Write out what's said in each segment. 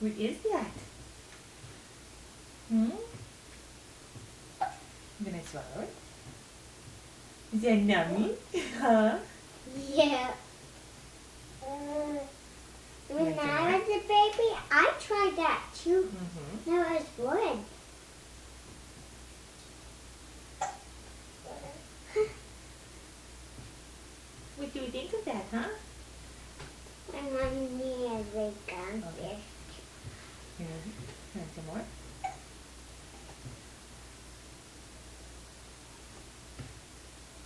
What is that? Hmm? Can I swallow it? Is that nummy? Huh? Yeah. When I was a baby, I tried that too. Mm-hmm. That was good. What do you think of that, huh? My mommy is a gun Okay. fish. You want some more?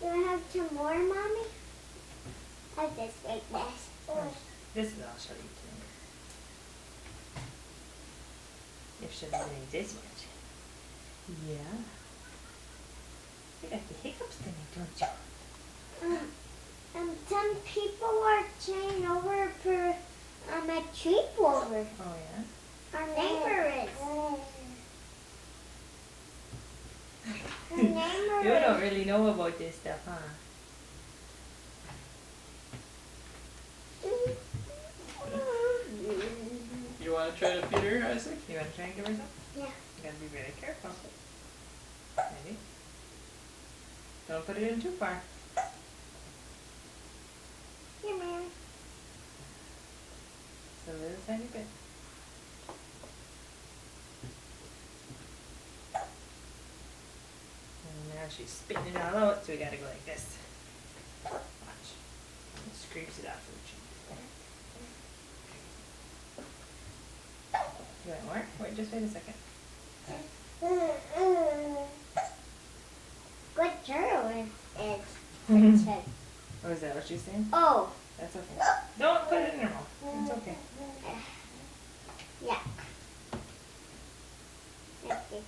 Do I have some more, Mommy? I just like this. This is I'll show you too. If she doesn't eat this much. Yeah. You got the hiccups tonight, don't you? Some people are staying over for a sleepover. Oh yeah? Our neighbor is. Our neighbor You don't is. really know about this stuff, huh? You want to try to feed her, Isaac? You want to try and give her some? Yeah. You gotta be really careful. Ready? Don't put it in too far. Here, Mary. Just a little tiny bit. And now she's spitting it all out, so we gotta go like this. Watch. It scrapes it off her cheek. You want more? Wait, just wait a second. Good girl is Oh, is that what she's saying? Oh. That's okay. Don't put it in her mouth. It's okay. Yeah. Okay.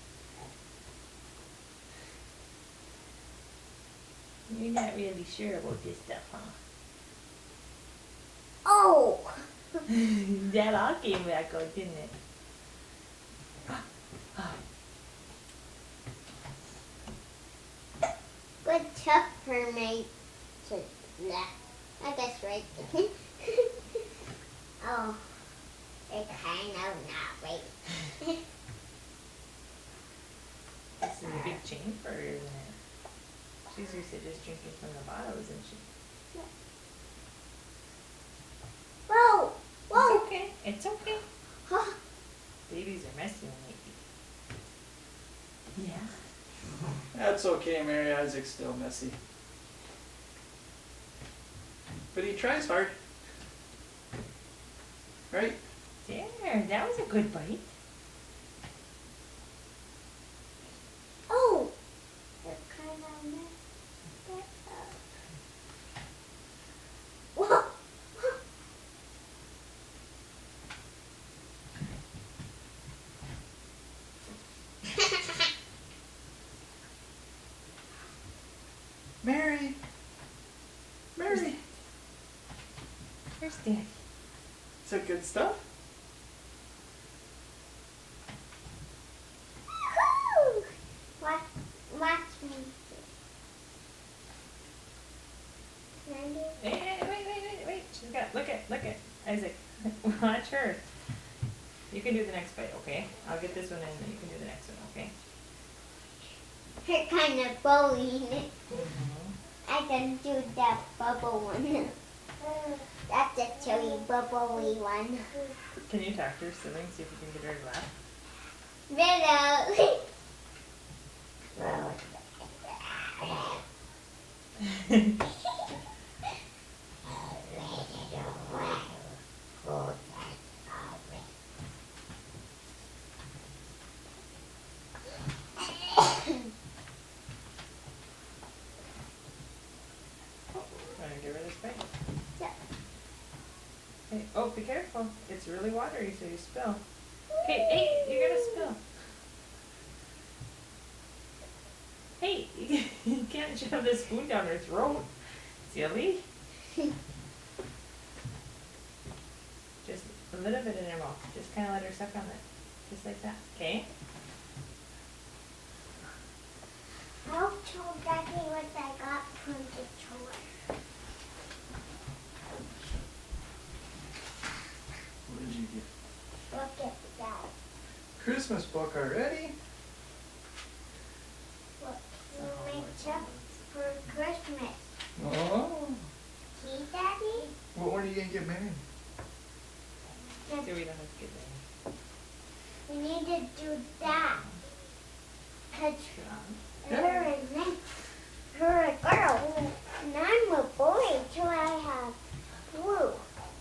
You're not really sure about this stuff, huh? Oh. That all came back out, didn't it? Good tough for me to I guess right. Oh. It's kind of not right. This is a big change for her, isn't it? She's used to just drinking from the bottle, isn't she? Whoa. Whoa. It's okay. It's okay. Huh. Babies are messy when they eat. Yeah. That's okay, Mary. Isaac's still messy. But he tries hard. Right? There, that was a good bite. Oh. It's kind of messed up. Whoa. Mary! Mary! Where's Daddy? Is that good stuff? Watch me. Can I do it? Hey, wait. She's got, look at, Isaac. Watch her. You can do the next bite, okay? I'll get this one in, and then you can do the next one, okay? Her kind of bullying it. Mm-hmm. I can do that bubble one. That's a silly bubbly one. Can you talk to her sibling, see if you can get her to laugh? Hello. Want to give her this bite? Yeah. Hey, oh, be careful. It's really watery, so you spill. Hey, you're gonna spill. Hey, you can't shove the spoon down her throat. Silly. Just a little bit in her mouth. Just kind of let her suck on it. Just like that. Okay? I'll tell Daddy what I got from the store. What did you get? Look at that. Christmas book already? What you make up for Christmas? Oh. See, Daddy? Well, when are you gonna get married? So we don't have to get there. We need to do that. Cause Yeah. you're a girl, and I'm a boy, so I have blue or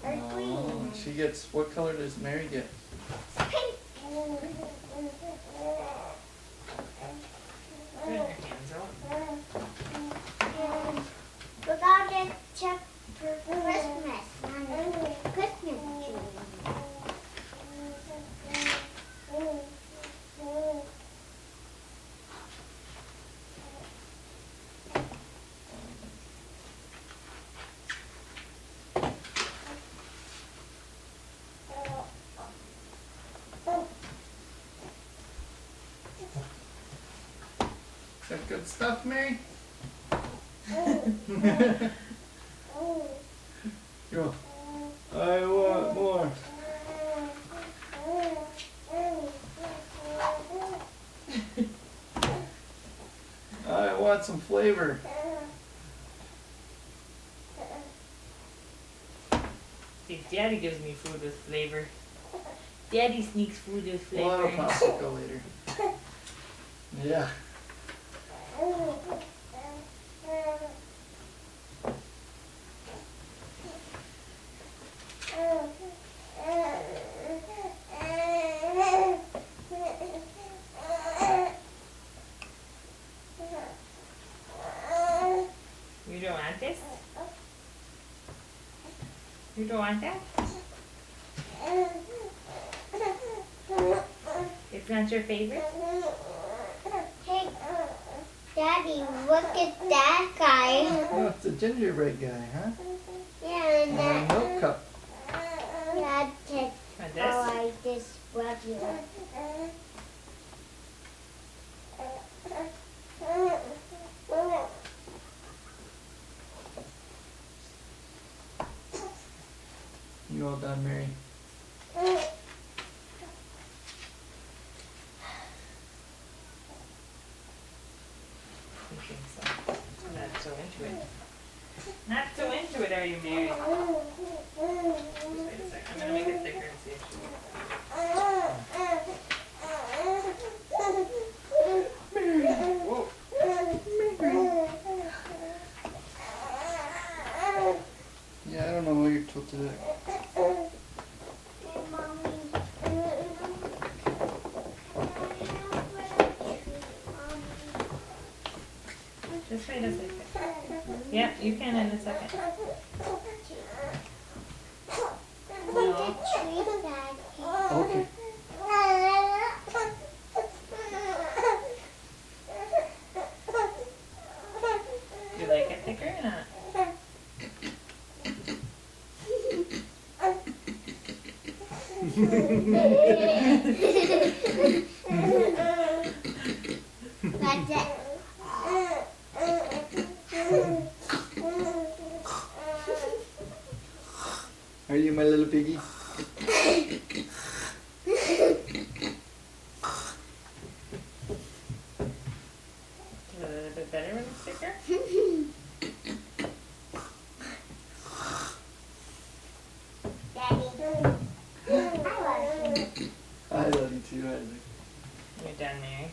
Oh, green. she gets, what color does Mary get? Pink. Put your hands out. And we got to check for Christmas on the Christmas tree. Is that good stuff, Mary? Go. I want more. I want some flavor. See, Daddy gives me food with flavor. Daddy sneaks food with We'll have a flavor. popsicle later. Yeah. You don't want this? You don't want that? It's not your favorite? Hey, Daddy, look at that guy. Oh, it's a gingerbread guy, huh? Yeah, and And a that. milk cup. That's it. And Oh, this? I just regular. You all done, Mary? You think so? Not so into it. Not so into it, are you, Mary? Just wait a second. I'm gonna make it thicker and see if she. Whoa. Yeah, I don't know why you're tilted at. Hey, Mommy. Just wait a second. Yeah, you can in a second. Look at tree, Daddy. Okay. You like it thicker or not? That's it. Are you my little piggy? Is it a little bit better when it's thicker? Daddy. I love you. I love you too, Isaac. You're done, Mary.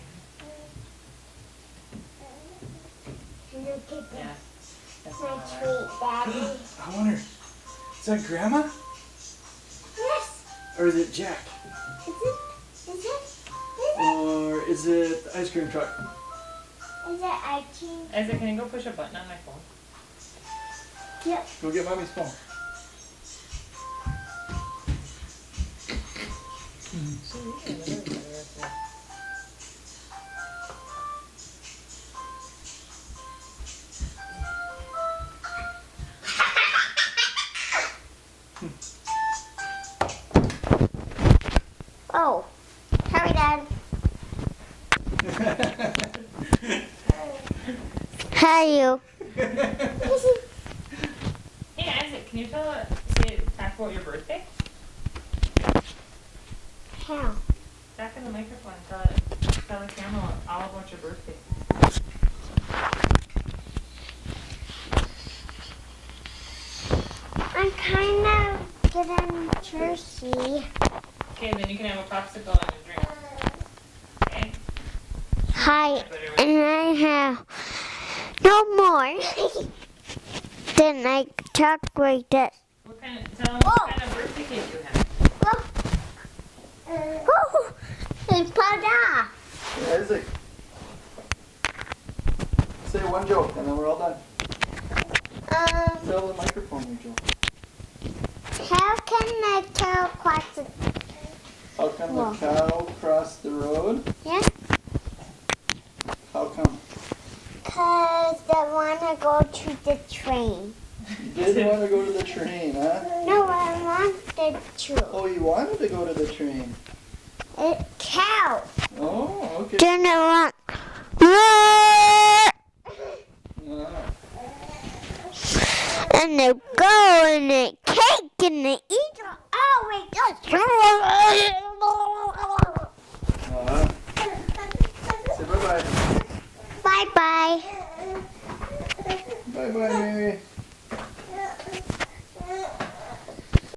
Look at Yeah. That's my all right. tree, Daddy. I wonder, is that Grandma? Yes. Or is it Jack? Is it? Is it? Or is it the ice cream truck? Is it I change? Isaac, can you go push a button on my phone? Yep. Go get Mommy's phone. Oh. Sorry, Dad. Hi, you. Hey, Isaac, can you talk about your birthday? How? Back in the microphone, tell the camera all about your birthday. I'm kind of getting thirsty. Okay, then you can have a popsicle and a drink. Okay? Hi, and I have no more. Then I talk like this. Tell them what kind of birthday cake you have. Oh, it's Pada. Hey, Isaac. Say one joke and then we're all done. Tell the microphone one joke. How can I tell cross the... How come the cow crossed the road? Yeah? How come? Because I want to go to the train. You didn't want to go to the train, huh? No, I wanted to. Oh, you wanted to go to the train. Cow. Oh, okay. Then I want... And they go and they cake and they eat it. Oh, wait, Say bye-bye. Bye-bye. Bye-bye, Mary.